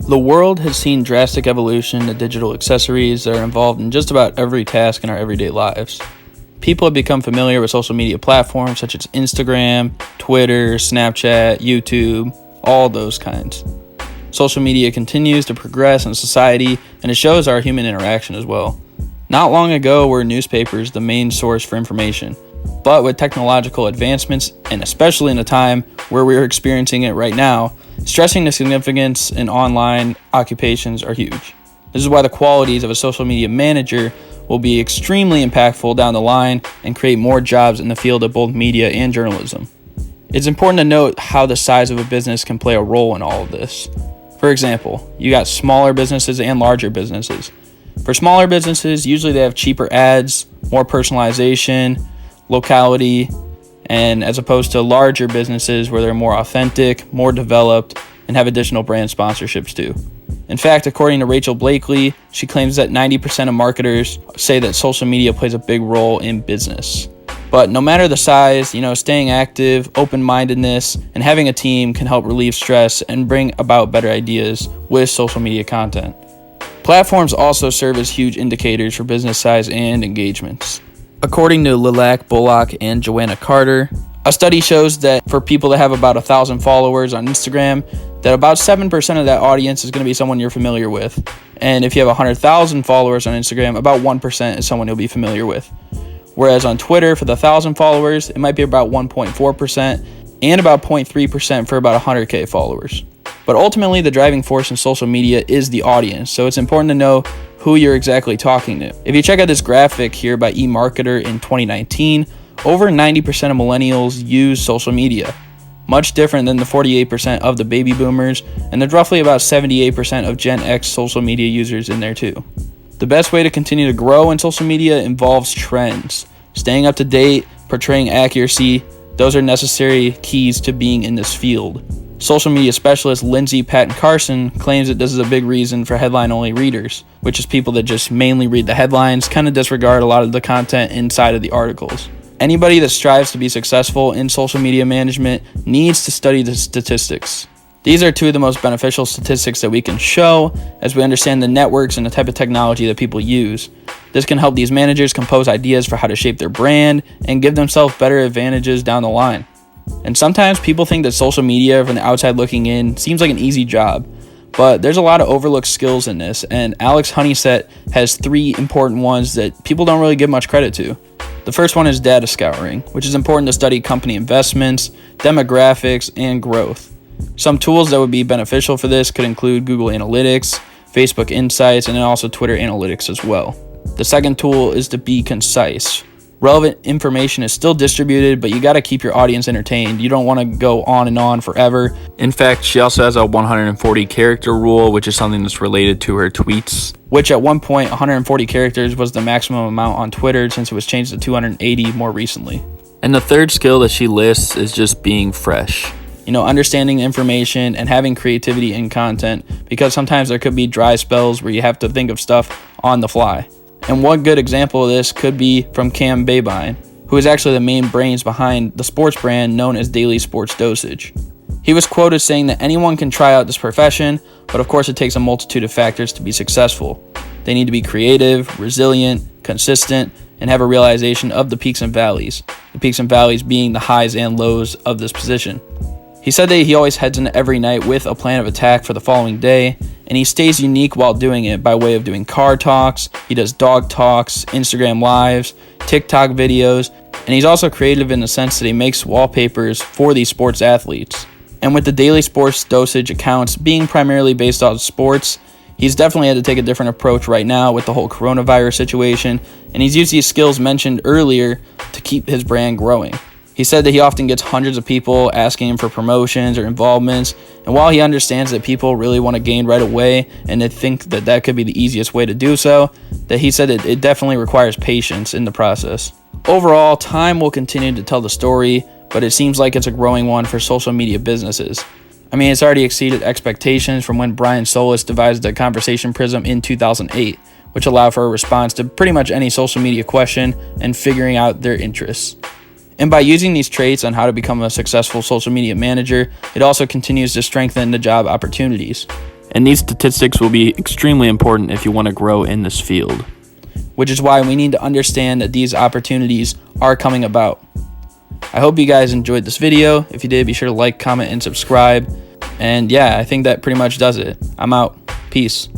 The world has seen drastic evolution to digital accessories that are involved in just about every task in our everyday lives. People have become familiar with social media platforms such as Instagram, Twitter, Snapchat, YouTube, all those kinds. Social media continues to progress in society, and it shows our human interaction as well. Not long ago were newspapers the main source for information, but with technological advancements, and especially in a time where we're experiencing it right now, stressing the significance in online occupations are huge. This is why the qualities of a social media manager will be extremely impactful down the line and create more jobs in the field of both media and journalism. It's important to note how the size of a business can play a role in all of this. For example, you got smaller businesses and larger businesses. For smaller businesses, usually they have cheaper ads, more personalization, locality, and as opposed to larger businesses where they're more authentic, more developed, and have additional brand sponsorships too. In fact, according to Rachel Blakely, she claims that 90% of marketers say that social media plays a big role in business. But no matter the size, staying active, open-mindedness, and having a team can help relieve stress and bring about better ideas with social media content. Platforms also serve as huge indicators for business size and engagements. According to Lilac Bullock and Joanna Carter, a study shows that for people that have about 1,000 followers on Instagram, that about 7% of that audience is going to be someone you're familiar with. And if you have 100,000 followers on Instagram, about 1% is someone you'll be familiar with. Whereas on Twitter, for the 1,000 followers, it might be about 1.4% and about 0.3% for about 100K followers. But ultimately, the driving force in social media is the audience, so it's important to know who you're exactly talking to. If you check out this graphic here by eMarketer in 2019, over 90% of millennials use social media, much different than the 48% of the baby boomers, and there's roughly about 78% of Gen X social media users in there too. The best way to continue to grow in social media involves trends. Staying up to date, portraying accuracy, those are necessary keys to being in this field. Social media specialist Lindsay Patton Carson claims that this is a big reason for headline-only readers, which is people that just mainly read the headlines, kind of disregard a lot of the content inside of the articles. Anybody that strives to be successful in social media management needs to study the statistics. These are two of the most beneficial statistics that we can show as we understand the networks and the type of technology that people use. This can help these managers compose ideas for how to shape their brand and give themselves better advantages down the line. And sometimes people think that social media from the outside looking in seems like an easy job, but there's a lot of overlooked skills in this, and Alex Honeysett has 3 important ones that people don't really give much credit to. The first one is data scouring, which is important to study company investments, demographics, and growth. Some tools that would be beneficial for this could include Google Analytics, Facebook Insights, and then also Twitter Analytics as well. The second tool is to be concise. Relevant information is still distributed, but you got to keep your audience entertained. You don't want to go on and on forever. In fact, she also has a 140 character rule, which is something that's related to her tweets, which at one point 140 characters was the maximum amount on Twitter since it was changed to 280 more recently. And the third skill that she lists is just being fresh. Understanding information and having creativity in content, because sometimes there could be dry spells where you have to think of stuff on the fly. And one good example of this could be from Cam Babine, who is actually the main brains behind the sports brand known as Daily Sports Dosage. He was quoted saying that anyone can try out this profession, but of course it takes a multitude of factors to be successful. They need to be creative, resilient, consistent, and have a realization of the peaks and valleys. The peaks and valleys being the highs and lows of this position. He said that he always heads into every night with a plan of attack for the following day, and he stays unique while doing it by way of doing car talks, he does dog talks, Instagram lives, TikTok videos, and he's also creative in the sense that he makes wallpapers for these sports athletes. And with the Daily Sports Dosage accounts being primarily based on sports, he's definitely had to take a different approach right now with the whole coronavirus situation, and he's used these skills mentioned earlier to keep his brand growing. He said that he often gets hundreds of people asking him for promotions or involvements, and while he understands that people really want to gain right away and they think that that could be the easiest way to do so, that he said it definitely requires patience in the process. Overall, time will continue to tell the story, but it seems like it's a growing one for social media businesses. I mean, it's already exceeded expectations from when Brian Solis devised the Conversation Prism in 2008, which allowed for a response to pretty much any social media question and figuring out their interests. And by using these traits on how to become a successful social media manager, it also continues to strengthen the job opportunities. And these statistics will be extremely important if you want to grow in this field. Which is why we need to understand that these opportunities are coming about. I hope you guys enjoyed this video. If you did, be sure to like, comment, and subscribe. And yeah, I think that pretty much does it. I'm out. Peace.